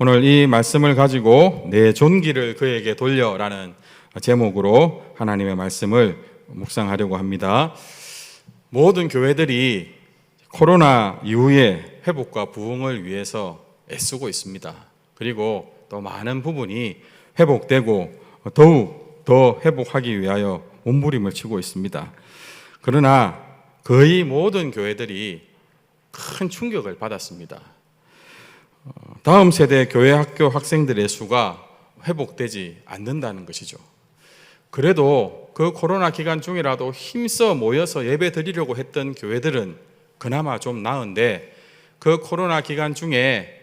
오늘 이 말씀을 가지고 내 존귀를 그에게 돌려라는 제목으로 하나님의 말씀을 묵상하려고 합니다. 모든 교회들이 코로나 이후에 회복과 부흥을 위해서 애쓰고 있습니다. 그리고 또 많은 부분이 회복되고 더욱 더 회복하기 위하여 몸부림을 치고 있습니다. 그러나 거의 모든 교회들이 큰 충격을 받았습니다. 다음 세대 교회 학교 학생들의 수가 회복되지 않는다는 것이죠. 그래도 그 코로나 기간 중이라도 힘써 모여서 예배 드리려고 했던 교회들은 그나마 좀 나은데, 그 코로나 기간 중에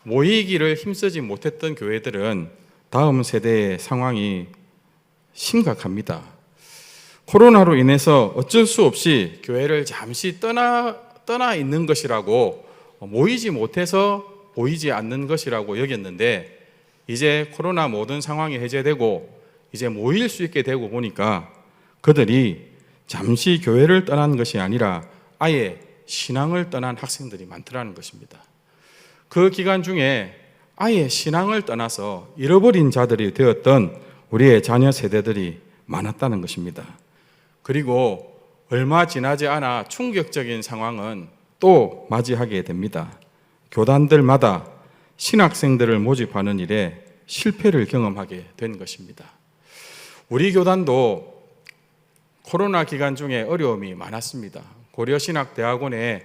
모이기를 힘쓰지 못했던 교회들은 다음 세대의 상황이 심각합니다. 코로나로 인해서 어쩔 수 없이 교회를 잠시 떠나 있는 것이라고, 모이지 못해서 보이지 않는 것이라고 여겼는데, 이제 코로나 모든 상황이 해제되고 이제 모일 수 있게 되고 보니까 그들이 잠시 교회를 떠난 것이 아니라 아예 신앙을 떠난 학생들이 많더라는 것입니다. 그 기간 중에 아예 신앙을 떠나서 잃어버린 자들이 되었던 우리의 자녀 세대들이 많았다는 것입니다. 그리고 얼마 지나지 않아 충격적인 상황은 또 맞이하게 됩니다. 교단들마다 신학생들을 모집하는 일에 실패를 경험하게 된 것입니다. 우리 교단도 코로나 기간 중에 어려움이 많았습니다. 고려신학대학원에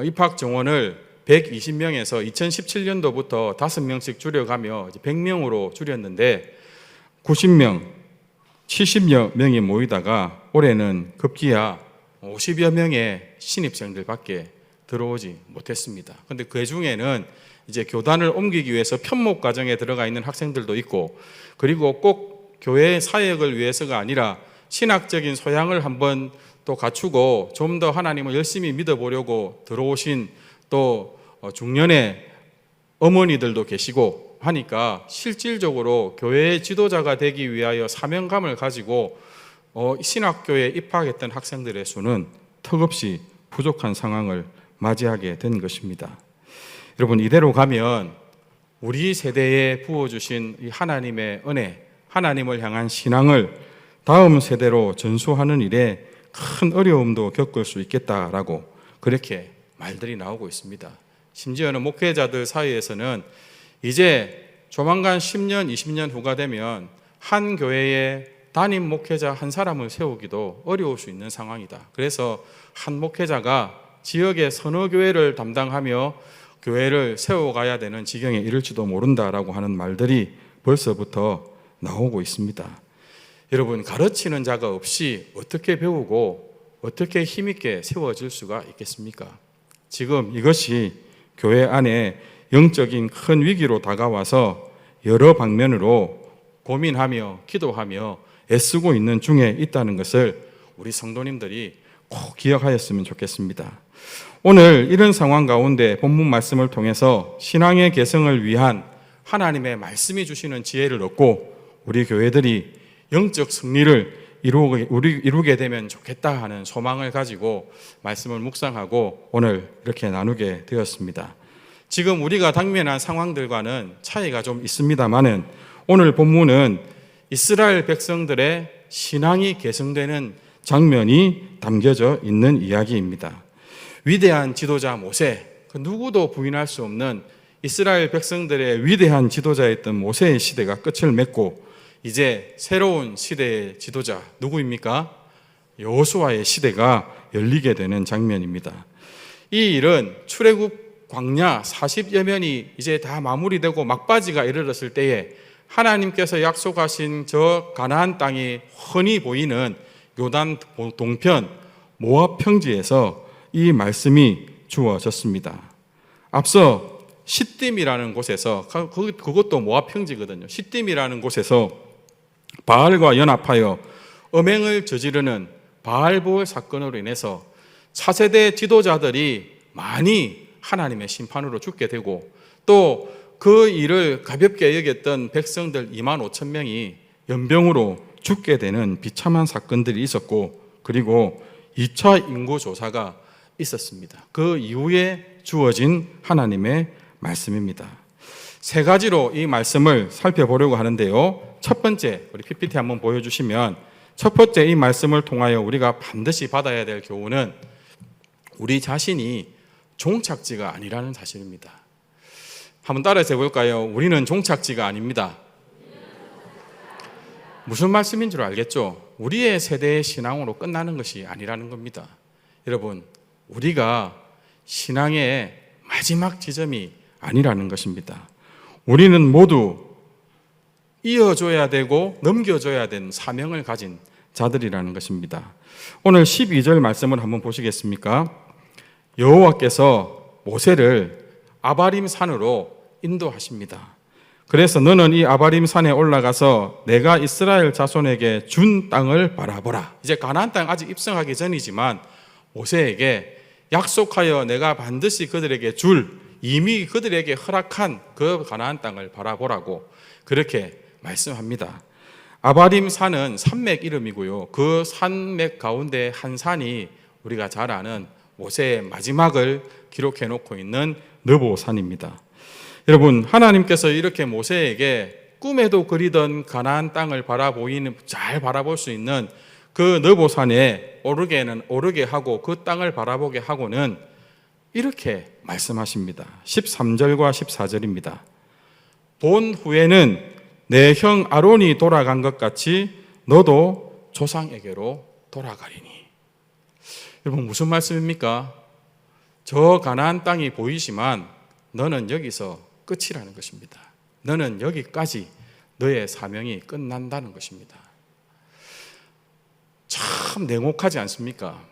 입학 정원을 120명에서 2017년도부터 5명씩 줄여가며 100명으로 줄였는데 90명, 70여 명이 모이다가 올해는 급기야 50여 명의 신입생들밖에 들어오지 못했습니다. 그런데 그 중에는 이제 교단을 옮기기 위해서 편목 과정에 들어가 있는 학생들도 있고, 그리고 꼭 교회 사역을 위해서가 아니라 신학적인 소양을 한번 또 갖추고 좀 더 하나님을 열심히 믿어보려고 들어오신 또 중년의 어머니들도 계시고 하니까 실질적으로 교회의 지도자가 되기 위하여 사명감을 가지고 신학교에 입학했던 학생들의 수는 턱없이 부족한 상황을 맞이하게 된 것입니다. 여러분, 이대로 가면 우리 세대에 부어주신 이 하나님의 은혜, 하나님을 향한 신앙을 다음 세대로 전수하는 일에 큰 어려움도 겪을 수 있겠다라고 그렇게 말들이 나오고 있습니다. 심지어는 목회자들 사이에서는 이제 조만간 10년, 20년 후가 되면 한 교회에 담임 목회자 한 사람을 세우기도 어려울 수 있는 상황이다. 그래서 한 목회자가 지역의 서너 교회를 담당하며 교회를 세워가야 되는 지경에 이를지도 모른다라고 하는 말들이 벌써부터 나오고 있습니다. 여러분, 가르치는 자가 없이 어떻게 배우고 어떻게 힘있게 세워질 수가 있겠습니까? 지금 이것이 교회 안에 영적인 큰 위기로 다가와서 여러 방면으로 고민하며 기도하며 애쓰고 있는 중에 있다는 것을 우리 성도님들이 꼭 기억하였으면 좋겠습니다. 오늘 이런 상황 가운데 본문 말씀을 통해서 신앙의 개성을 위한 하나님의 말씀이 주시는 지혜를 얻고 우리 교회들이 영적 승리를 이루게 되면 좋겠다 하는 소망을 가지고 말씀을 묵상하고 오늘 이렇게 나누게 되었습니다. 지금 우리가 당면한 상황들과는 차이가 좀 있습니다만은 오늘 본문은 이스라엘 백성들의 신앙이 개성되는 장면이 담겨져 있는 이야기입니다. 위대한 지도자 모세, 그 누구도 부인할 수 없는 이스라엘 백성들의 위대한 지도자였던 모세의 시대가 끝을 맺고 이제 새로운 시대의 지도자 누구입니까? 여호수아의 시대가 열리게 되는 장면입니다. 이 일은 출애굽 광야 40여 년이 이제 다 마무리되고 막바지가 이르렀을 때에 하나님께서 약속하신 저 가나안 땅이 훤히 보이는 요단 동편 모압 평지에서 이 말씀이 주어졌습니다. 앞서 시딤이라는 곳에서, 그것도 모압 평지거든요. 시딤이라는 곳에서 바알과 연합하여 음행을 저지르는 바알보을 사건으로 인해서 차세대 지도자들이 많이 하나님의 심판으로 죽게 되고, 또 그 일을 가볍게 여겼던 백성들 2만 5천 명이 연병으로 죽게 되는 비참한 사건들이 있었고, 그리고 2차 인구조사가 있었습니다. 그 이후에 주어진 하나님의 말씀입니다. 세 가지로 이 말씀을 살펴보려고 하는데요. 첫 번째, 우리 PPT 한번 보여주시면 첫 번째 이 말씀을 통하여 우리가 반드시 받아야 될 교훈은 우리 자신이 종착지가 아니라는 사실입니다. 한번 따라서 해볼까요? 우리는 종착지가 아닙니다. 무슨 말씀인 줄 알겠죠? 우리의 세대의 신앙으로 끝나는 것이 아니라는 겁니다. 여러분, 우리가 신앙의 마지막 지점이 아니라는 것입니다. 우리는 모두 이어줘야 되고 넘겨줘야 되는 사명을 가진 자들이라는 것입니다. 오늘 12절 말씀을 한번 보시겠습니까? 여호와께서 모세를 아바림 산으로 인도하십니다. 그래서 너는 이 아바림 산에 올라가서 내가 이스라엘 자손에게 준 땅을 바라보라. 이제 가나안 땅 아직 입성하기 전이지만 모세에게 약속하여 내가 반드시 그들에게 이미 그들에게 허락한 그 가나안 땅을 바라보라고 그렇게 말씀합니다. 아바림 산은 산맥 이름이고요. 그 산맥 가운데 한 산이 우리가 잘 아는 모세의 마지막을 기록해 놓고 있는 느보산입니다. 여러분, 하나님께서 이렇게 모세에게 꿈에도 그리던 가나안 땅을 잘 바라볼 수 있는 그 느보산에 오르게 하고 그 땅을 바라보게 하고는 이렇게 말씀하십니다. 13절과 14절입니다. 본 후에는 내 형 아론이 돌아간 것 같이 너도 조상에게로 돌아가리니. 여러분, 무슨 말씀입니까? 저 가나안 땅이 보이지만 너는 여기서 끝이라는 것입니다. 너는 여기까지 너의 사명이 끝난다는 것입니다. 참 냉혹하지 않습니까?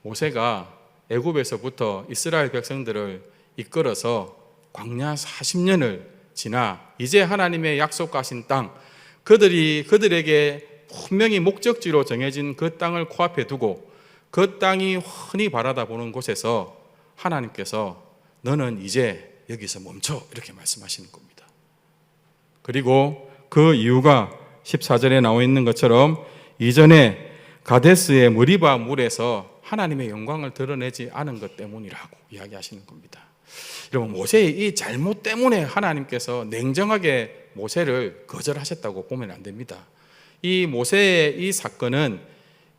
모세가 애굽에서부터 이스라엘 백성들을 이끌어서 광야 40년을 지나 이제 하나님의 약속하신 땅, 그들에게 분명히 목적지로 정해진 그 땅을 코앞에 두고 그 땅이 흔히 바라다 보는 곳에서 하나님께서 너는 이제 여기서 멈춰 이렇게 말씀하시는 겁니다. 그리고 그 이유가 14절에 나와 있는 것처럼 이전에 가데스의 머리바 물에서 하나님의 영광을 드러내지 않은 것 때문이라고 이야기하시는 겁니다. 여러분, 모세의 이 잘못 때문에 하나님께서 냉정하게 모세를 거절하셨다고 보면 안 됩니다. 이 모세의 이 사건은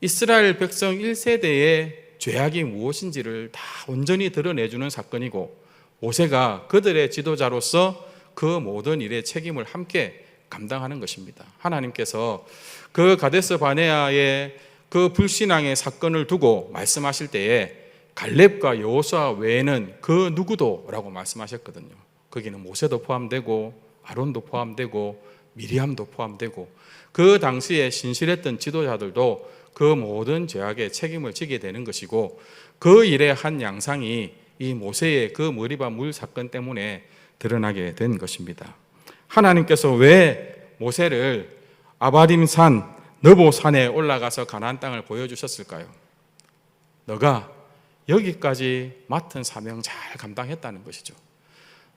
이스라엘 백성 1세대의 죄악이 무엇인지를 다 온전히 드러내주는 사건이고 모세가 그들의 지도자로서 그 모든 일의 책임을 함께 감당하는 것입니다. 하나님께서 그 가데스 바네아의 그 불신앙의 사건을 두고 말씀하실 때에 갈렙과 여호수아 외에는 그 누구도 라고 말씀하셨거든요. 거기는 모세도 포함되고 아론도 포함되고 미리암도 포함되고 그 당시에 신실했던 지도자들도 그 모든 죄악의 책임을 지게 되는 것이고 그 일의 한 양상이 이 모세의 그 머리바 물 사건 때문에 드러나게 된 것입니다. 하나님께서 왜 모세를 아바림 산, 느보산에 올라가서 가나안 땅을 보여주셨을까요? 너가 여기까지 맡은 사명 잘 감당했다는 것이죠.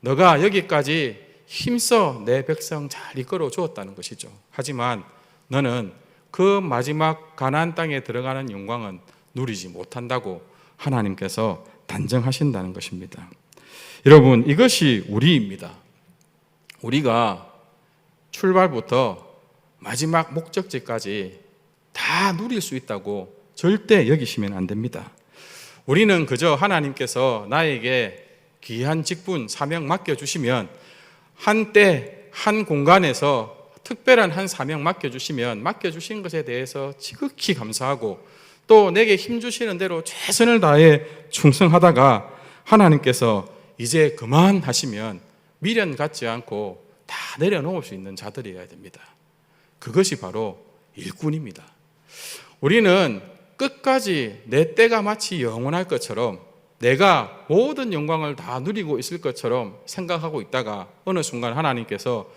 너가 여기까지 힘써 내 백성 잘 이끌어 주었다는 것이죠. 하지만 너는 그 마지막 가나안 땅에 들어가는 영광은 누리지 못한다고 하나님께서 단정하신다는 것입니다. 여러분, 이것이 우리입니다. 우리가 출발부터 마지막 목적지까지 다 누릴 수 있다고 절대 여기시면 안 됩니다. 우리는 그저 하나님께서 나에게 귀한 직분, 사명 맡겨주시면 한때 한 공간에서 특별한 한 사명 맡겨주시면 맡겨주신 것에 대해서 지극히 감사하고 또 내게 힘주시는 대로 최선을 다해 충성하다가 하나님께서 이제 그만하시면 미련 갖지 않고 다 내려놓을 수 있는 자들이어야 됩니다. 그것이 바로 일꾼입니다. 우리는 끝까지 내 때가 마치 영원할 것처럼 내가 모든 영광을 다 누리고 있을 것처럼 생각하고 있다가 어느 순간 하나님께서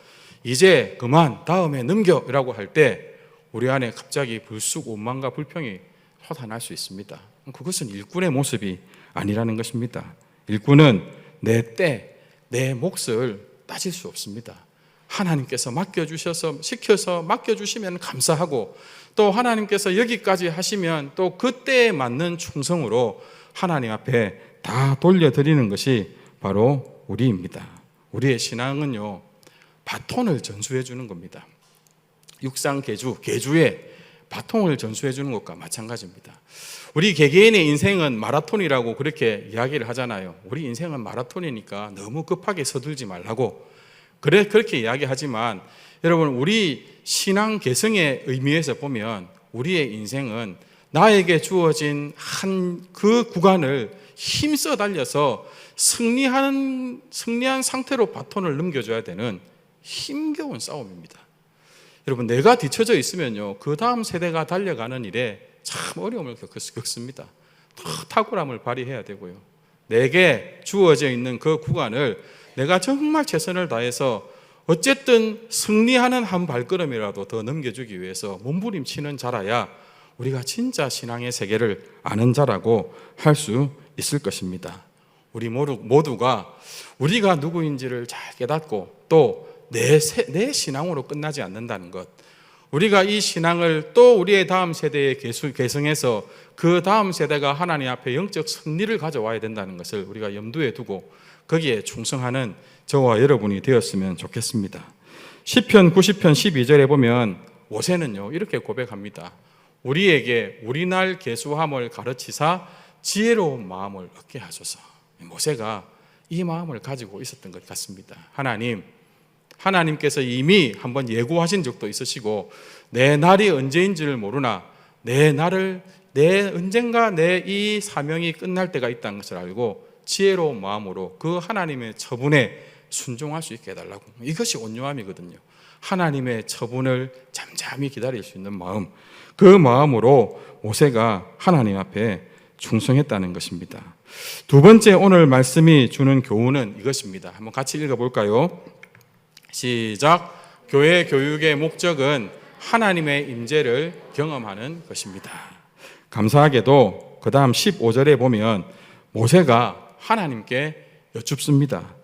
이제 그만 다음에 넘겨라고 할 때 우리 안에 갑자기 불쑥 원망과 불평이 솟아날 수 있습니다. 그것은 일꾼의 모습이 아니라는 것입니다. 일꾼은 내 때, 내 몫을 따질 수 없습니다. 하나님께서 시켜서 맡겨주시면 감사하고 또 하나님께서 여기까지 하시면 또 그때에 맞는 충성으로 하나님 앞에 다 돌려드리는 것이 바로 우리입니다. 우리의 신앙은요, 바톤을 전수해 주는 겁니다. 육상 계주에 바통을 전수해 주는 것과 마찬가지입니다. 우리 개개인의 인생은 마라톤이라고 그렇게 이야기를 하잖아요. 우리 인생은 마라톤이니까 너무 급하게 서둘지 말라고 그렇게 이야기하지만 여러분, 우리 신앙 개성의 의미에서 보면 우리의 인생은 나에게 주어진 한 그 구간을 힘써 달려서 승리한 상태로 바톤을 넘겨줘야 되는 힘겨운 싸움입니다. 여러분, 내가 뒤처져 있으면요, 그 다음 세대가 달려가는 일에 참 어려움을 겪습니다. 탁월함을 발휘해야 되고요. 내게 주어져 있는 그 구간을 내가 정말 최선을 다해서 어쨌든 승리하는 한 발걸음이라도 더 넘겨주기 위해서 몸부림치는 자라야 우리가 진짜 신앙의 세계를 아는 자라고 할 수 있을 것입니다. 우리 모두가 우리가 누구인지를 잘 깨닫고 또 내 신앙으로 끝나지 않는다는 것, 우리가 이 신앙을 또 우리의 다음 세대에 계승해서 그 다음 세대가 하나님 앞에 영적 승리를 가져와야 된다는 것을 우리가 염두에 두고 거기에 충성하는 저와 여러분이 되었으면 좋겠습니다. 시편 90편 12절에 보면 모세는요 이렇게 고백합니다. 우리에게 우리날 계수함을 가르치사 지혜로운 마음을 얻게 하소서. 모세가 이 마음을 가지고 있었던 것 같습니다. 하나님께서 이미 한번 예고하신 적도 있으시고 내 날이 언제인지를 모르나 언젠가 내 이 사명이 끝날 때가 있다는 것을 알고 지혜로운 마음으로 그 하나님의 처분에 순종할 수 있게 해달라고. 이것이 온유함이거든요. 하나님의 처분을 잠잠히 기다릴 수 있는 마음, 그 마음으로 모세가 하나님 앞에 충성했다는 것입니다. 두 번째 오늘 말씀이 주는 교훈은 이것입니다. 한번 같이 읽어볼까요? 시작. 교회 교육의 목적은 하나님의 임재를 경험하는 것입니다. 감사하게도 그 다음 15절에 보면 모세가 하나님께 여쭙습니다.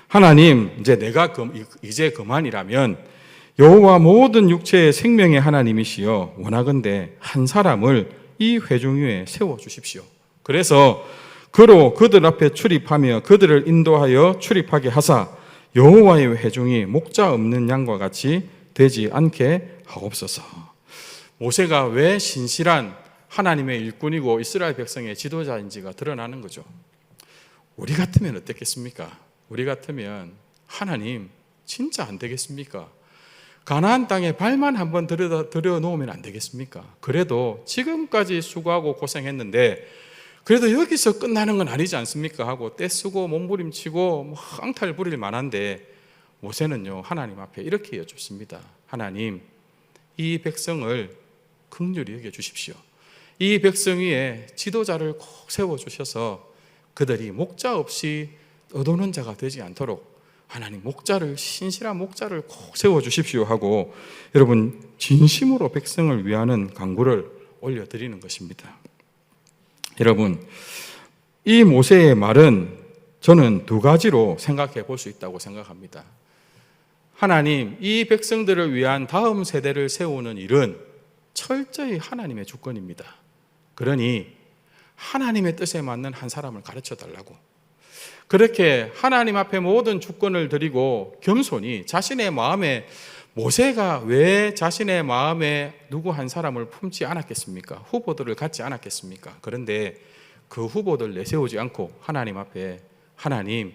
하나님, 이제 그만이라면 여호와 모든 육체의 생명의 하나님이시여 원하건대 한 사람을 이 회중 위에 세워주십시오. 그래서 그로 그들 앞에 출입하며 그들을 인도하여 출입하게 하사 여호와의 회중이 목자 없는 양과 같이 되지 않게 하옵소서. 모세가 왜 신실한 하나님의 일꾼이고 이스라엘 백성의 지도자인지가 드러나는 거죠. 우리 같으면 어떻겠습니까? 우리 같으면 하나님 진짜 안 되겠습니까? 가나안 땅에 발만 한번 들여놓으면 안 되겠습니까? 그래도 지금까지 수고하고 고생했는데 그래도 여기서 끝나는 건 아니지 않습니까? 하고 떼쓰고 몸부림치고 앙탈 부릴 만한데 모세는요 하나님 앞에 이렇게 여쭙습니다. 하나님, 이 백성을 긍휼히 여겨주십시오. 이 백성 위에 지도자를 꼭 세워주셔서 그들이 목자 없이 얻어오는 자가 되지 않도록 하나님 신실한 목자를 꼭 세워주십시오 하고 여러분 진심으로 백성을 위하는 간구를 올려드리는 것입니다. 여러분, 이 모세의 말은 저는 두 가지로 생각해 볼 수 있다고 생각합니다. 하나님, 이 백성들을 위한 다음 세대를 세우는 일은 철저히 하나님의 주권입니다. 그러니 하나님의 뜻에 맞는 한 사람을 가르쳐 달라고. 그렇게 하나님 앞에 모든 주권을 드리고 겸손히 자신의 마음에, 모세가 왜 자신의 마음에 누구 한 사람을 품지 않았겠습니까? 후보들을 갖지 않았겠습니까? 그런데 그 후보들 내세우지 않고 하나님 앞에, 하나님,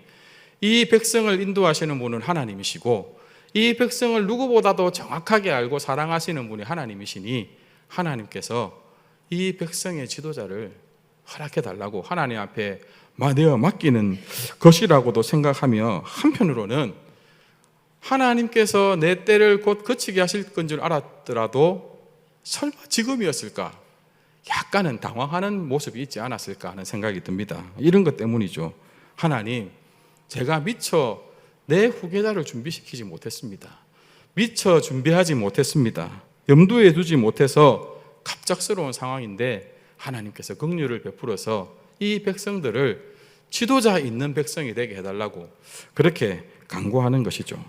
이 백성을 인도하시는 분은 하나님이시고 이 백성을 누구보다도 정확하게 알고 사랑하시는 분이 하나님이시니 하나님께서 이 백성의 지도자를 허락해 달라고 하나님 앞에 내어 맡기는 것이라고도 생각하며, 한편으로는 하나님께서 내 때를 곧 그치게 하실 건 줄 알았더라도 설마 지금이었을까? 약간은 당황하는 모습이 있지 않았을까 하는 생각이 듭니다. 이런 것 때문이죠. 하나님, 제가 미처 내 후계자를 준비시키지 못했습니다. 미처 준비하지 못했습니다. 염두에 두지 못해서 갑작스러운 상황인데 하나님께서 긍휼을 베풀어서 이 백성들을 지도자 있는 백성이 되게 해달라고 그렇게 간구하는 것이죠.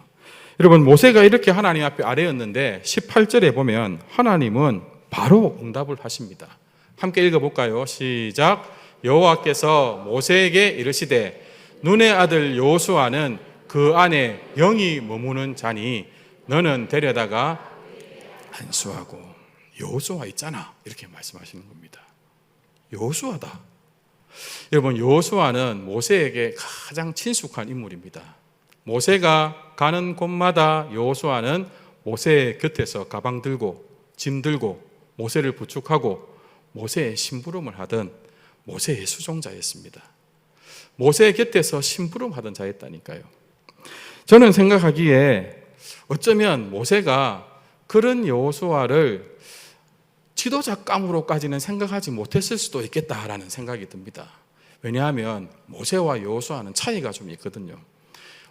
여러분, 모세가 이렇게 하나님 앞에 아뢰었는데 18절에 보면 하나님은 바로 응답을 하십니다. 함께 읽어볼까요? 시작. 여호와께서 모세에게 이르시되 눈의 아들 여호수아는 그 안에 영이 머무는 자니 너는 데려다가 안수하고. 여호수아 있잖아, 이렇게 말씀하시는 겁니다. 여호수아다. 여러분, 여호수아는 모세에게 가장 친숙한 인물입니다. 모세가 가는 곳마다 여호수아는 모세의 곁에서 가방 들고 짐 들고 모세를 부축하고 모세의 심부름을 하던 모세의 수종자였습니다. 모세의 곁에서 심부름하던 자였다니까요. 저는 생각하기에 어쩌면 모세가 그런 여호수아를 지도자감으로까지는 생각하지 못했을 수도 있겠다라는 생각이 듭니다. 왜냐하면 모세와 여호수아는 차이가 좀 있거든요.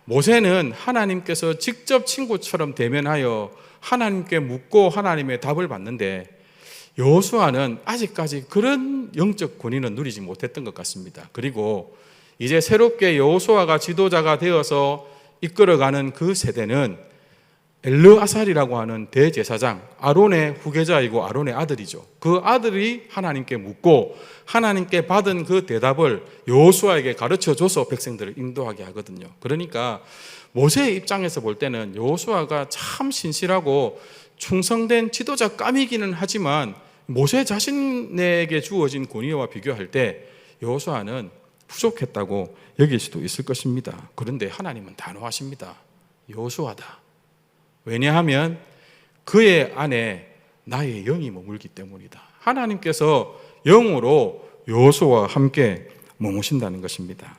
모세는 하나님께서 직접 친구처럼 대면하여 하나님께 묻고 하나님의 답을 받는데, 여호수아는 아직까지 그런 영적 권위는 누리지 못했던 것 같습니다. 그리고 이제 새롭게 여호수아가 지도자가 되어서 이끌어가는 그 세대는 엘르아살이라고 하는 대제사장, 아론의 후계자이고 아론의 아들이죠. 그 아들이 하나님께 묻고 하나님께 받은 그 대답을 여호수아에게 가르쳐줘서 백성들을 인도하게 하거든요. 그러니까 모세의 입장에서 볼 때는 여호수아가 참 신실하고 충성된 지도자감이기는 하지만 모세 자신에게 주어진 권위와 비교할 때 여호수아는 부족했다고 여길 수도 있을 것입니다. 그런데 하나님은 단호하십니다. 여호수아다. 왜냐하면 그의 안에 나의 영이 머물기 때문이다. 하나님께서 영으로 여호수아와 함께 머무신다는 것입니다.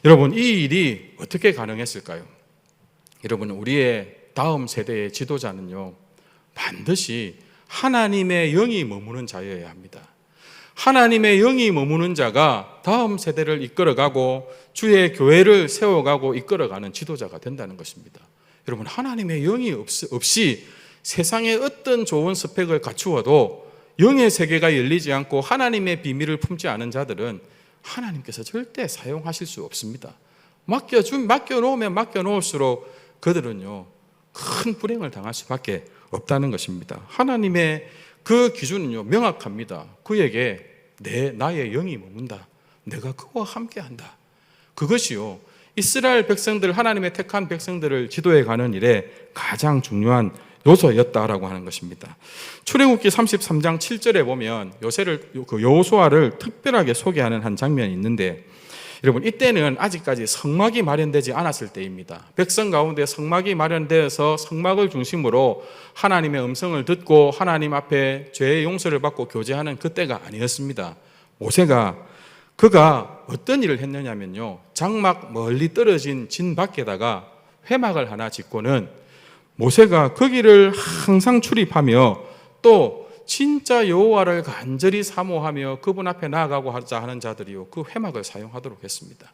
여러분, 이 일이 어떻게 가능했을까요? 여러분, 우리의 다음 세대의 지도자는요, 반드시 하나님의 영이 머무는 자여야 합니다. 하나님의 영이 머무는 자가 다음 세대를 이끌어가고 주의 교회를 세워가고 이끌어가는 지도자가 된다는 것입니다. 여러분, 하나님의 영이 없이 세상에 어떤 좋은 스펙을 갖추어도 영의 세계가 열리지 않고 하나님의 비밀을 품지 않은 자들은 하나님께서 절대 사용하실 수 없습니다. 맡겨놓으면 맡겨놓을수록 그들은요, 큰 불행을 당할 수밖에 없다는 것입니다. 하나님의 그 기준은요, 명확합니다. 그에게 나의 영이 머문다. 내가 그와 함께한다. 그것이요, 이스라엘 백성들, 하나님의 택한 백성들을 지도해 가는 일에 가장 중요한 요소였다라고 하는 것입니다. 출애굽기 33장 7절에 보면 여호수아를 특별하게 소개하는 한 장면이 있는데, 여러분, 이때는 아직까지 성막이 마련되지 않았을 때입니다. 백성 가운데 성막이 마련되어서 성막을 중심으로 하나님의 음성을 듣고 하나님 앞에 죄의 용서를 받고 교제하는 그때가 아니었습니다. 그가 어떤 일을 했느냐면요, 장막 멀리 떨어진 진 밖에다가 회막을 하나 짓고는 모세가 거기를 항상 출입하며 또 진짜 여호와를 간절히 사모하며 그분 앞에 나아가고 하자 하는 자들이요, 그 회막을 사용하도록 했습니다.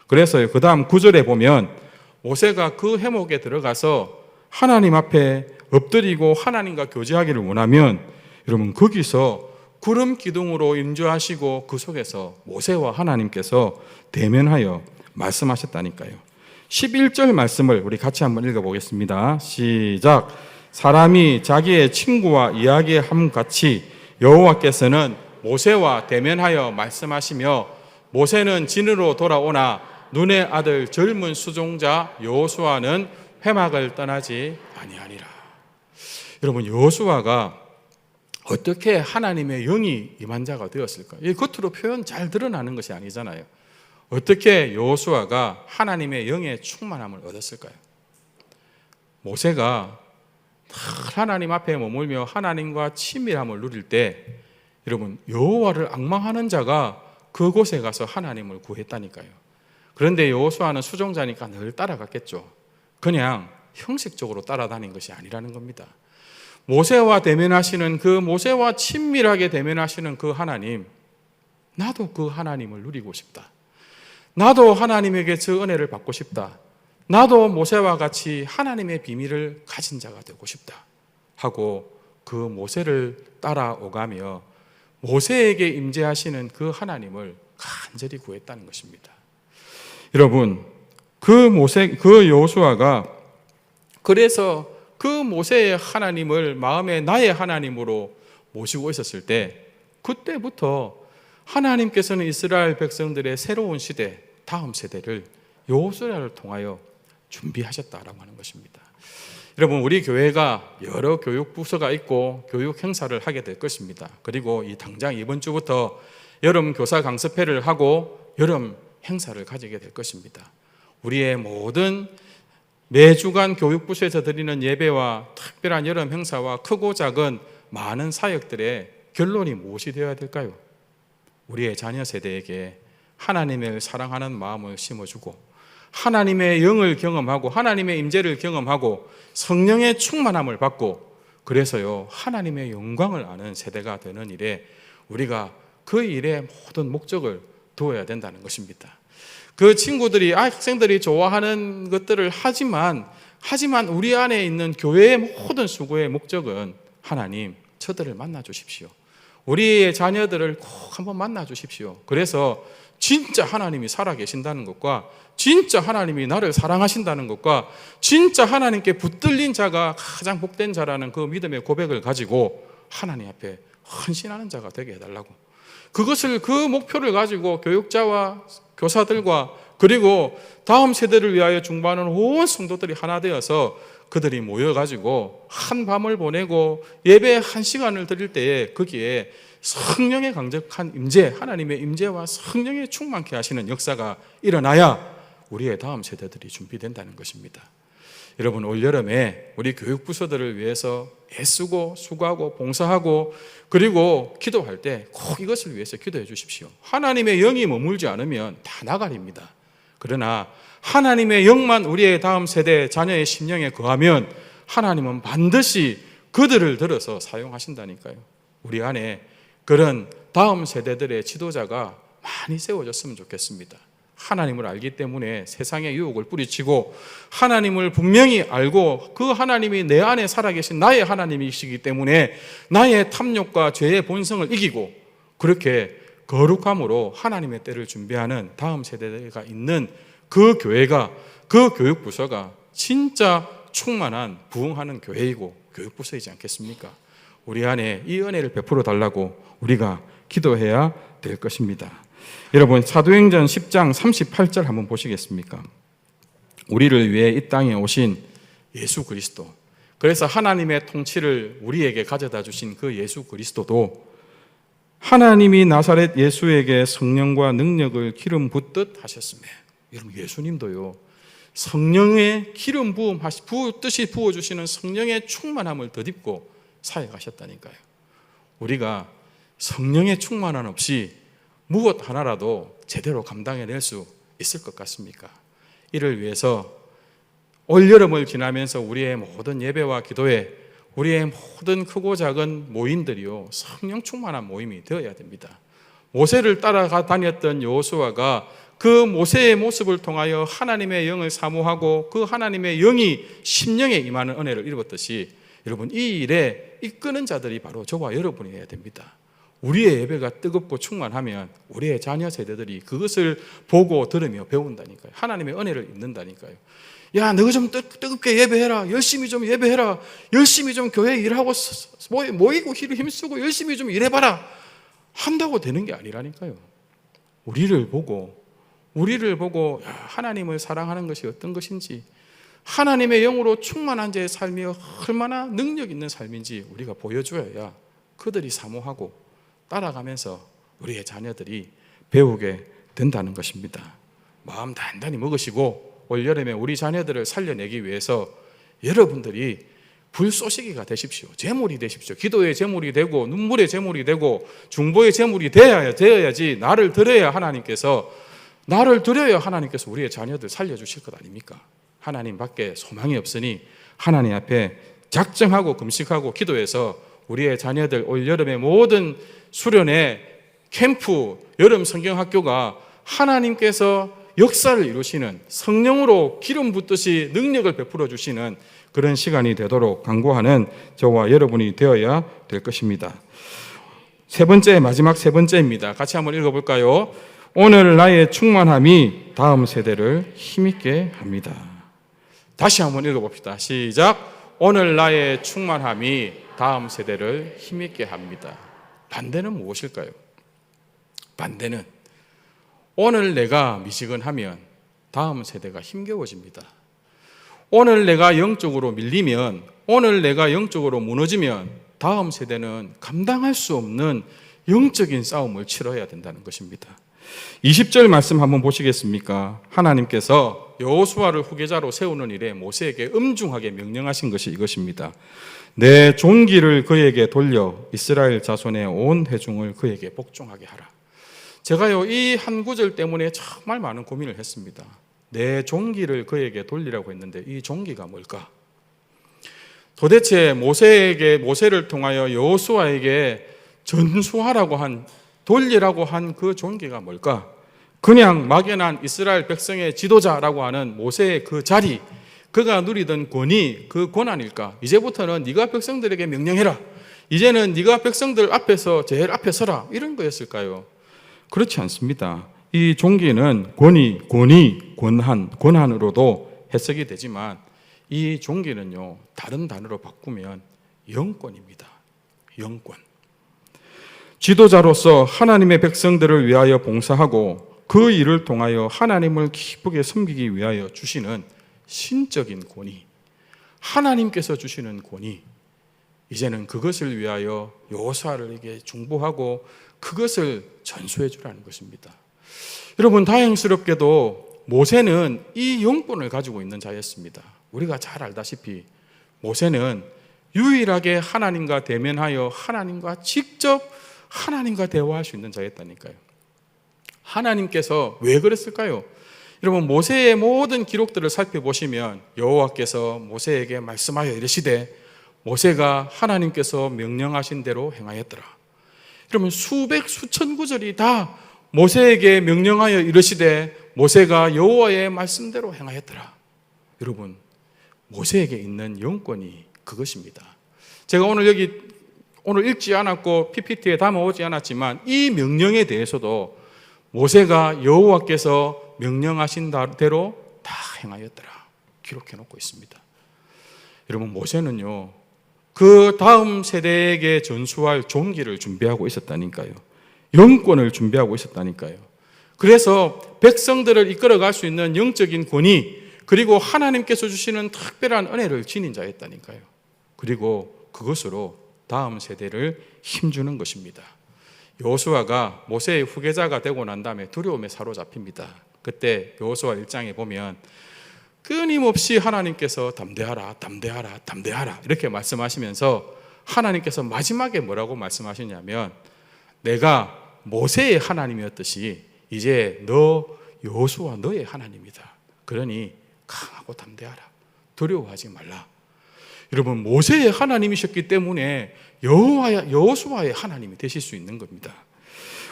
그래서 그 다음 9절에 보면 모세가 그 회막에 들어가서 하나님 앞에 엎드리고 하나님과 교제하기를 원하면, 여러분, 거기서 구름 기둥으로 인도하시고 그 속에서 모세와 하나님께서 대면하여 말씀하셨다니까요. 11절 말씀을 우리 같이 한번 읽어보겠습니다. 시작. 사람이 자기의 친구와 이야기함 같이 여호와께서는 모세와 대면하여 말씀하시며 모세는 진으로 돌아오나 눈의 아들 젊은 수종자 여호수아는 회막을 떠나지 아니하니라. 여러분, 여호수아가 어떻게 하나님의 영이 임한 자가 되었을까? 이 겉으로 표현 잘 드러나는 것이 아니잖아요. 어떻게 여호수아가 하나님의 영의 충만함을 얻었을까요? 모세가 하나님 앞에 머물며 하나님과 친밀함을 누릴 때, 여러분, 여호와를 앙망하는 자가 그곳에 가서 하나님을 구했다니까요. 그런데 여호수아는 수종자니까 늘 따라갔겠죠. 그냥 형식적으로 따라다닌 것이 아니라는 겁니다. 모세와 대면하시는 모세와 친밀하게 대면하시는 그 하나님, 나도 그 하나님을 누리고 싶다. 나도 하나님에게 그 은혜를 받고 싶다. 나도 모세와 같이 하나님의 비밀을 가진 자가 되고 싶다 하고 그 모세를 따라오가며 모세에게 임재하시는 그 하나님을 간절히 구했다는 것입니다. 여러분, 그 여호수아가 그래서 그 모세의 하나님을 마음에 나의 하나님으로 모시고 있었을 때, 그때부터 하나님께서는 이스라엘 백성들의 새로운 시대, 다음 세대를 여호수아를 통하여 준비하셨다라고 하는 것입니다. 여러분, 우리 교회가 여러 교육 부서가 있고 교육 행사를 하게 될 것입니다. 그리고 당장 이번 주부터 여름 교사 강습회를 하고 여름 행사를 가지게 될 것입니다. 우리의 모든 매주간 교육부서에서 드리는 예배와 특별한 여름 행사와 크고 작은 많은 사역들의 결론이 무엇이 되어야 될까요? 우리의 자녀 세대에게 하나님을 사랑하는 마음을 심어주고 하나님의 영을 경험하고 하나님의 임재를 경험하고 성령의 충만함을 받고 그래서요 하나님의 영광을 아는 세대가 되는 일에 우리가 그 일의 모든 목적을 두어야 된다는 것입니다. 그 친구들이 학생들이 좋아하는 것들을 하지만 우리 안에 있는 교회의 모든 수고의 목적은 하나님, 저들을 만나 주십시오. 우리의 자녀들을 꼭 한번 만나 주십시오. 그래서 진짜 하나님이 살아계신다는 것과 진짜 하나님이 나를 사랑하신다는 것과 진짜 하나님께 붙들린 자가 가장 복된 자라는 그 믿음의 고백을 가지고 하나님 앞에 헌신하는 자가 되게 해달라고, 그 목표를 가지고 교육자와 교사들과 그리고 다음 세대를 위하여 중보하는 온 성도들이 하나 되어서 그들이 모여가지고 한 밤을 보내고 예배 한 시간을 드릴 때에 거기에 성령의 강력한 임재, 하나님의 임재와 성령의 충만케 하시는 역사가 일어나야 우리의 다음 세대들이 준비된다는 것입니다. 여러분, 올여름에 우리 교육부서들을 위해서 애쓰고 수고하고 봉사하고 그리고 기도할 때 꼭 이것을 위해서 기도해 주십시오. 하나님의 영이 머물지 않으면 다 나가립니다. 그러나 하나님의 영만 우리의 다음 세대 자녀의 심령에 거하면 하나님은 반드시 그들을 들어서 사용하신다니까요. 우리 안에 그런 다음 세대들의 지도자가 많이 세워졌으면 좋겠습니다. 하나님을 알기 때문에 세상의 유혹을 뿌리치고 하나님을 분명히 알고 그 하나님이 내 안에 살아계신 나의 하나님이시기 때문에 나의 탐욕과 죄의 본성을 이기고 그렇게 거룩함으로 하나님의 때를 준비하는 다음 세대가 있는 그 교회가, 그 교육부서가 진짜 충만한 부흥하는 교회이고 교육부서이지 않겠습니까? 우리 안에 이 은혜를 베풀어 달라고 우리가 기도해야 될 것입니다. 여러분, 사도행전 10장 38절 한번 보시겠습니까? 우리를 위해 이 땅에 오신 예수 그리스도, 그래서 하나님의 통치를 우리에게 가져다 주신 그 예수 그리스도도 하나님이 나사렛 예수에게 성령과 능력을 기름 붓듯 하셨으며, 여러분 예수님도요 성령의 기름 부으듯이 부어주시는 성령의 충만함을 덧입고 사역하셨다니까요. 우리가 성령의 충만함 없이 무엇 하나라도 제대로 감당해낼 수 있을 것 같습니까? 이를 위해서 올여름을 지나면서 우리의 모든 예배와 기도에 우리의 모든 크고 작은 모임들이요 성령 충만한 모임이 되어야 됩니다. 모세를 따라가 다녔던 여호수아가 그 모세의 모습을 통하여 하나님의 영을 사모하고 그 하나님의 영이 심령에 임하는 은혜를 입었듯이 여러분 이 일에 이끄는 자들이 바로 저와 여러분이어야 됩니다. 우리의 예배가 뜨겁고 충만하면 우리의 자녀 세대들이 그것을 보고 들으며 배운다니까요. 하나님의 은혜를 입는다니까요. 야, 너 좀 뜨겁게 예배해라. 열심히 좀 예배해라. 열심히 좀 교회 일하고 모이고 힘쓰고 열심히 좀 일해봐라. 한다고 되는 게 아니라니까요. 우리를 보고 하나님을 사랑하는 것이 어떤 것인지, 하나님의 영으로 충만한 자의 삶이 얼마나 능력 있는 삶인지 우리가 보여줘야 그들이 사모하고 따라가면서 우리의 자녀들이 배우게 된다는 것입니다. 마음 단단히 먹으시고 올여름에 우리 자녀들을 살려내기 위해서 여러분들이 불쏘시개가 되십시오. 제물이 되십시오. 기도의 제물이 되고 눈물의 제물이 되고 중보의 제물이 되어야지 나를 드려야 하나님께서 우리의 자녀들 살려주실 것 아닙니까? 하나님 밖에 소망이 없으니 하나님 앞에 작정하고 금식하고 기도해서 우리의 자녀들 올여름의 모든 수련회, 캠프, 여름 성경학교가 하나님께서 역사를 이루시는 성령으로 기름 붓듯이 능력을 베풀어 주시는 그런 시간이 되도록 간구하는 저와 여러분이 되어야 될 것입니다. 마지막 세 번째입니다. 같이 한번 읽어볼까요? 오늘 나의 충만함이 다음 세대를 힘있게 합니다. 다시 한번 읽어봅시다. 시작. 오늘 나의 충만함이 다음 세대를 힘있게 합니다. 반대는 무엇일까요? 반대는 오늘 내가 미지근하면 다음 세대가 힘겨워집니다. 오늘 내가 영적으로 밀리면, 오늘 내가 영적으로 무너지면 다음 세대는 감당할 수 없는 영적인 싸움을 치러야 된다는 것입니다. 20절 말씀 한번 보시겠습니까? 하나님께서 여호수아를 후계자로 세우는 일에 모세에게 엄중하게 명령하신 것이 이것입니다. 내 존귀를 그에게 돌려 이스라엘 자손의 온 회중을 그에게 복종하게 하라. 제가요, 이 한 구절 때문에 정말 많은 고민을 했습니다. 내 존귀를 그에게 돌리라고 했는데 이 존귀가 뭘까? 도대체 모세를 통하여 여호수아에게 전수하라고 한, 돌리라고 한 그 존귀가 뭘까? 그냥 막연한 이스라엘 백성의 지도자라고 하는 모세의 그 자리, 그가 누리던 권위, 그 권한일까? 이제부터는 네가 백성들에게 명령해라. 이제는 네가 백성들 앞에서 제일 앞에 서라. 이런 거였을까요? 그렇지 않습니다. 이 존귀는 권위, 권한으로도 해석이 되지만 이 존귀는요, 다른 단어로 바꾸면 영권입니다. 영권. 지도자로서 하나님의 백성들을 위하여 봉사하고 그 일을 통하여 하나님을 기쁘게 섬기기 위하여 주시는 신적인 권위, 하나님께서 주시는 권위, 이제는 그것을 위하여 여호수아에게 중보하고 그것을 전수해 주라는 것입니다. 여러분, 다행스럽게도 모세는 이 영권을 가지고 있는 자였습니다. 우리가 잘 알다시피 모세는 유일하게 하나님과 대면하여 하나님과 직접 하나님과 대화할 수 있는 자였다니까요. 하나님께서 왜 그랬을까요? 여러분, 모세의 모든 기록들을 살펴보시면 여호와께서 모세에게 말씀하여 이르시되 모세가 하나님께서 명령하신 대로 행하였더라. 여러분, 수백 수천 구절이 다 모세에게 명령하여 이르시되 모세가 여호와의 말씀대로 행하였더라. 여러분, 모세에게 있는 영권이 그것입니다. 제가 오늘 읽지 않았고 PPT에 담아오지 않았지만 이 명령에 대해서도 모세가 여호와께서 명령하신 대로 다 행하였더라 기록해 놓고 있습니다. 여러분, 모세는요, 그 다음 세대에게 전수할 존귀를 준비하고 있었다니까요. 영권을 준비하고 있었다니까요. 그래서 백성들을 이끌어갈 수 있는 영적인 권위, 그리고 하나님께서 주시는 특별한 은혜를 지닌 자였다니까요. 그리고 그것으로 다음 세대를 힘주는 것입니다. 여호수아가 모세의 후계자가 되고 난 다음에 두려움에 사로잡힙니다. 그때 여호수아 1장에 보면 끊임없이 하나님께서 담대하라 이렇게 말씀하시면서 하나님께서 마지막에 뭐라고 말씀하시냐면 내가 모세의 하나님이었듯이 이제 너 여호수아 너의 하나님이다. 그러니 강하고 담대하라. 두려워하지 말라. 여러분, 모세의 하나님이셨기 때문에 여호수아의 하나님이 되실 수 있는 겁니다.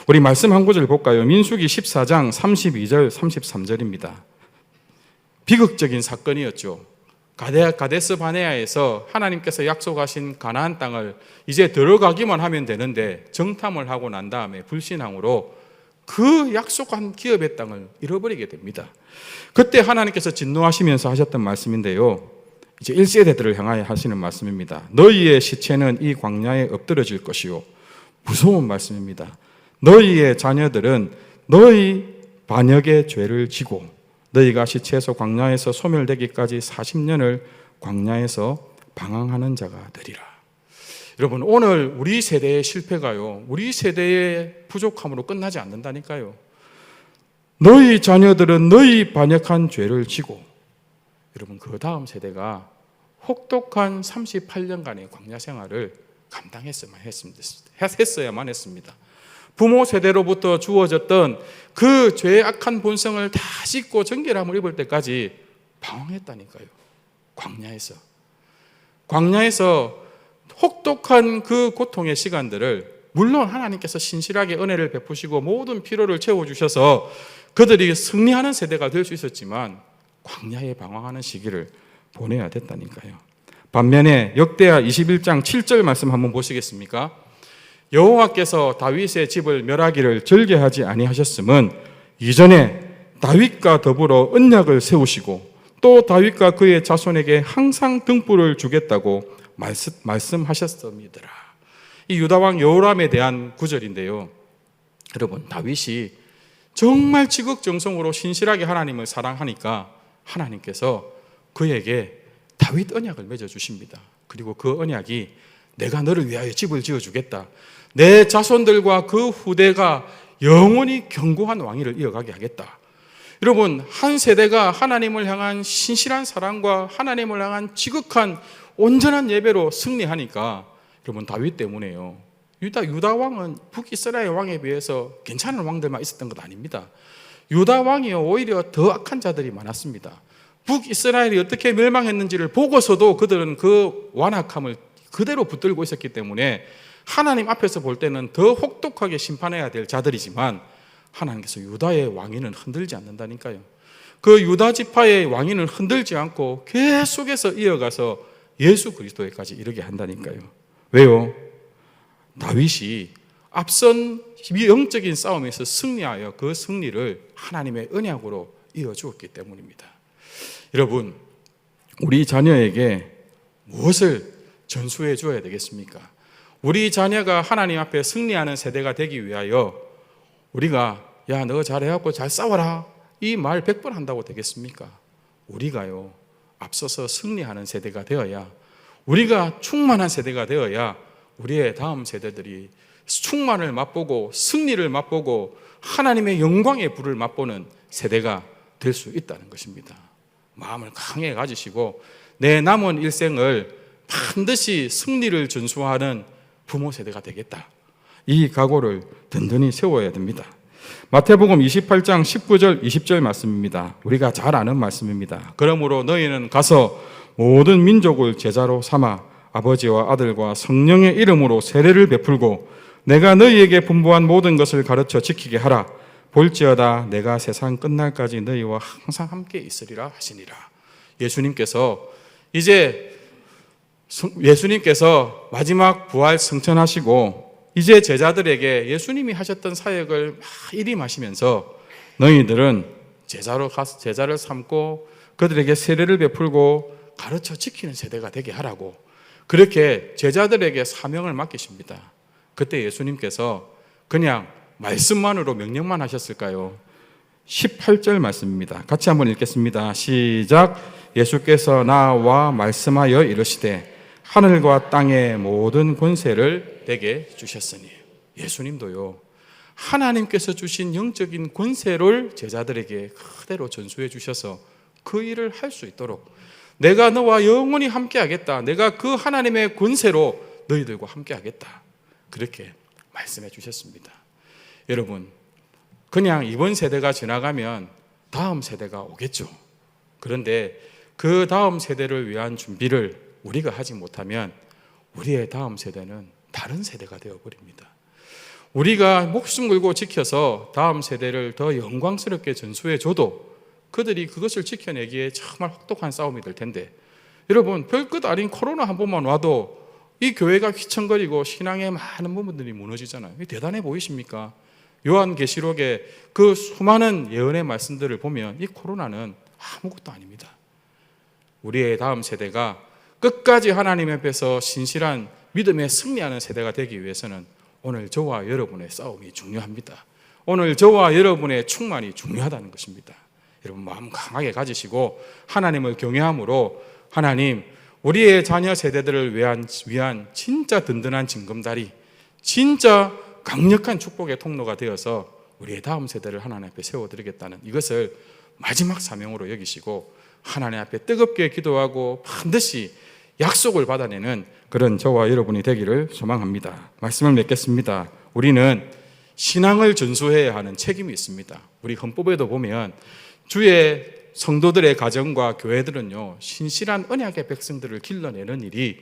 우리 말씀 한 구절 볼까요? 민수기 14장 32절 33절입니다. 비극적인 사건이었죠. 가데스 바네아에서 하나님께서 약속하신 가나안 땅을 이제 들어가기만 하면 되는데 정탐을 하고 난 다음에 불신앙으로 그 약속한 기업의 땅을 잃어버리게 됩니다. 그때 하나님께서 진노하시면서 하셨던 말씀인데요, 이제 1세대들을 향하여 하시는 말씀입니다. 너희의 시체는 이 광야에 엎드러질 것이요. 무서운 말씀입니다. 너희의 자녀들은 너희 반역의 죄를 지고 너희가 시체에서 광야에서 소멸되기까지 40년을 광야에서 방황하는 자가 되리라. 여러분, 오늘 우리 세대의 실패가요, 우리 세대의 부족함으로 끝나지 않는다니까요. 너희 자녀들은 너희 반역한 죄를 지고, 여러분, 그 다음 세대가 혹독한 38년간의 광야 생활을 했어야만 했습니다. 부모 세대로부터 주어졌던 그 죄악한 본성을 다 씻고 정결함을 입을 때까지 방황했다니까요. 광야에서 혹독한 그 고통의 시간들을, 물론 하나님께서 신실하게 은혜를 베푸시고 모든 필요를 채워주셔서 그들이 승리하는 세대가 될 수 있었지만 광야에 방황하는 시기를 보내야 됐다니까요. 반면에 역대하 21장 7절 말씀 한번 보시겠습니까? 여호와께서 다윗의 집을 멸하기를 절개하지 아니하셨음은 이전에 다윗과 더불어 언약을 세우시고 또 다윗과 그의 자손에게 항상 등불을 주겠다고 말씀하셨습니다. 이 유다왕 여호람에 대한 구절인데요, 여러분, 다윗이 정말 지극정성으로 신실하게 하나님을 사랑하니까 하나님께서 그에게 다윗 언약을 맺어주십니다. 그리고 그 언약이 내가 너를 위하여 집을 지어주겠다. 내 자손들과 그 후대가 영원히 견고한 왕위를 이어가게 하겠다. 여러분, 한 세대가 하나님을 향한 신실한 사랑과 하나님을 향한 지극한 온전한 예배로 승리하니까 여러분 다윗 때문에요. 유다 왕은 북이스라엘 왕에 비해서 괜찮은 왕들만 있었던 것 아닙니다. 유다 왕이요 오히려 더 악한 자들이 많았습니다. 북이스라엘이 어떻게 멸망했는지를 보고서도 그들은 그 완악함을 그대로 붙들고 있었기 때문에 하나님 앞에서 볼 때는 더 혹독하게 심판해야 될 자들이지만 하나님께서 유다의 왕위는 흔들지 않는다니까요. 그 유다 지파의 왕위는 흔들지 않고 계속해서 이어가서 예수 그리스도에까지 이르게 한다니까요. 왜요? 다윗이 앞선 영적인 싸움에서 승리하여 그 승리를 하나님의 언약으로 이어주었기 때문입니다. 여러분, 우리 자녀에게 무엇을 전수해 줘야 되겠습니까? 우리 자녀가 하나님 앞에 승리하는 세대가 되기 위하여 우리가 야, 너 잘해갖고 잘 싸워라 이 말 100번 한다고 되겠습니까? 우리가요 앞서서 승리하는 세대가 되어야, 우리가 충만한 세대가 되어야 우리의 다음 세대들이 충만을 맛보고 승리를 맛보고 하나님의 영광의 불을 맛보는 세대가 될 수 있다는 것입니다. 마음을 강하게 가지시고 내 남은 일생을 반드시 승리를 전수하는 부모 세대가 되겠다, 이 각오를 든든히 세워야 됩니다. 마태복음 28장 19절 20절 말씀입니다. 우리가 잘 아는 말씀입니다. 그러므로 너희는 가서 모든 민족을 제자로 삼아 아버지와 아들과 성령의 이름으로 세례를 베풀고 내가 너희에게 분부한 모든 것을 가르쳐 지키게 하라. 볼지어다 내가 세상 끝날까지 너희와 항상 함께 있으리라 하시니라. 예수님께서 마지막 부활 승천하시고 이제 제자들에게 예수님이 하셨던 사역을 막 일임하시면서 너희들은 제자를 삼고 그들에게 세례를 베풀고 가르쳐 지키는 세대가 되게 하라고 그렇게 제자들에게 사명을 맡기십니다. 그때 예수님께서 그냥 말씀만으로 명령만 하셨을까요? 18절 말씀입니다. 같이 한번 읽겠습니다. 시작. 예수께서 나와 말씀하여 이르시되 하늘과 땅의 모든 권세를 내게 주셨으니. 예수님도요 하나님께서 주신 영적인 권세를 제자들에게 그대로 전수해 주셔서 그 일을 할 수 있도록 내가 너와 영원히 함께 하겠다, 내가 그 하나님의 권세로 너희들과 함께 하겠다, 그렇게 말씀해 주셨습니다. 여러분, 그냥 이번 세대가 지나가면 다음 세대가 오겠죠. 그런데 그 다음 세대를 위한 준비를 우리가 하지 못하면 우리의 다음 세대는 다른 세대가 되어버립니다. 우리가 목숨 걸고 지켜서 다음 세대를 더 영광스럽게 전수해줘도 그들이 그것을 지켜내기에 정말 혹독한 싸움이 될 텐데, 여러분 별것 아닌 코로나 한 번만 와도 이 교회가 휘청거리고 신앙의 많은 부분들이 무너지잖아요. 대단해 보이십니까? 요한계시록의 그 수많은 예언의 말씀들을 보면 이 코로나는 아무것도 아닙니다. 우리의 다음 세대가 끝까지 하나님 앞에서 신실한 믿음에 승리하는 세대가 되기 위해서는 오늘 저와 여러분의 싸움이 중요합니다. 오늘 저와 여러분의 충만이 중요하다는 것입니다. 여러분 마음 강하게 가지시고 하나님을 경외함으로 하나님 우리의 자녀 세대들을 위한 진짜 든든한 징검다리, 진짜 강력한 축복의 통로가 되어서 우리의 다음 세대를 하나님 앞에 세워드리겠다는 이것을 마지막 사명으로 여기시고 하나님 앞에 뜨겁게 기도하고 반드시 약속을 받아내는 그런 저와 여러분이 되기를 소망합니다. 말씀을 맺겠습니다. 우리는 신앙을 전수해야 하는 책임이 있습니다. 우리 헌법에도 보면 주의 성도들의 가정과 교회들은요 신실한 언약의 백성들을 길러내는 일이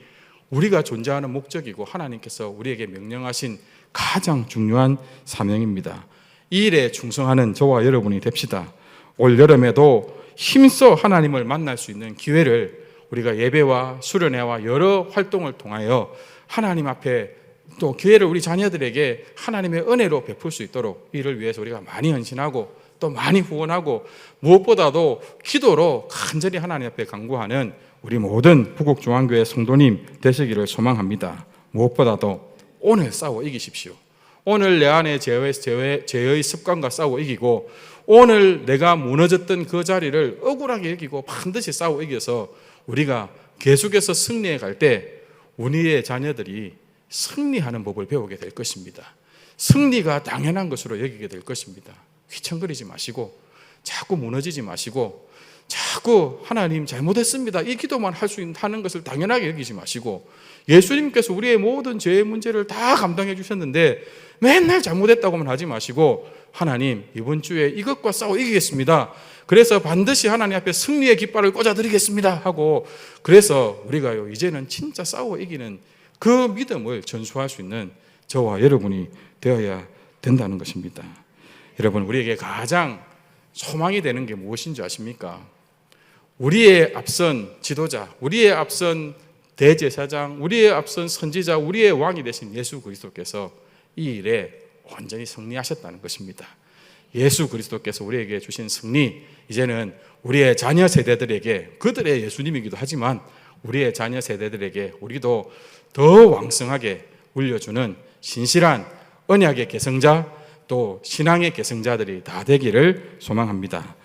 우리가 존재하는 목적이고 하나님께서 우리에게 명령하신 가장 중요한 사명입니다. 이 일에 충성하는 저와 여러분이 됩시다. 올 여름에도 힘써 하나님을 만날 수 있는 기회를 우리가 예배와 수련회와 여러 활동을 통하여 하나님 앞에 또 기회를 우리 자녀들에게 하나님의 은혜로 베풀 수 있도록 이를 위해서 우리가 많이 헌신하고 또 많이 후원하고 무엇보다도 기도로 간절히 하나님 앞에 간구하는 우리 모든 부곡중앙교회 성도님 되시기를 소망합니다. 무엇보다도 오늘 싸워 이기십시오. 오늘 내 안에 죄의 습관과 싸워 이기고 오늘 내가 무너졌던 그 자리를 억울하게 여기고 반드시 싸워 이겨서 우리가 계속해서 승리해 갈 때 우리의 자녀들이 승리하는 법을 배우게 될 것입니다. 승리가 당연한 것으로 여기게 될 것입니다. 귀청거리지 마시고 자꾸 무너지지 마시고 자꾸 하나님 잘못했습니다 이 기도만 하는 것을 당연하게 여기지 마시고 예수님께서 우리의 모든 죄의 문제를 다 감당해 주셨는데 맨날 잘못했다고만 하지 마시고 하나님 이번 주에 이것과 싸워 이기겠습니다. 그래서 반드시 하나님 앞에 승리의 깃발을 꽂아드리겠습니다 하고 그래서 우리가요 이제는 진짜 싸워 이기는 그 믿음을 전수할 수 있는 저와 여러분이 되어야 된다는 것입니다. 여러분 우리에게 가장 소망이 되는 게 무엇인지 아십니까? 우리의 앞선 지도자, 우리의 앞선 대제사장, 우리의 앞선 선지자, 우리의 왕이 되신 예수 그리스도께서 이 일에 완전히 승리하셨다는 것입니다. 예수 그리스도께서 우리에게 주신 승리, 이제는 우리의 자녀 세대들에게, 그들의 예수님이기도 하지만 우리의 자녀 세대들에게 우리도 더 왕성하게 물려주는 신실한 언약의 계승자, 또 신앙의 계승자들이 다 되기를 소망합니다.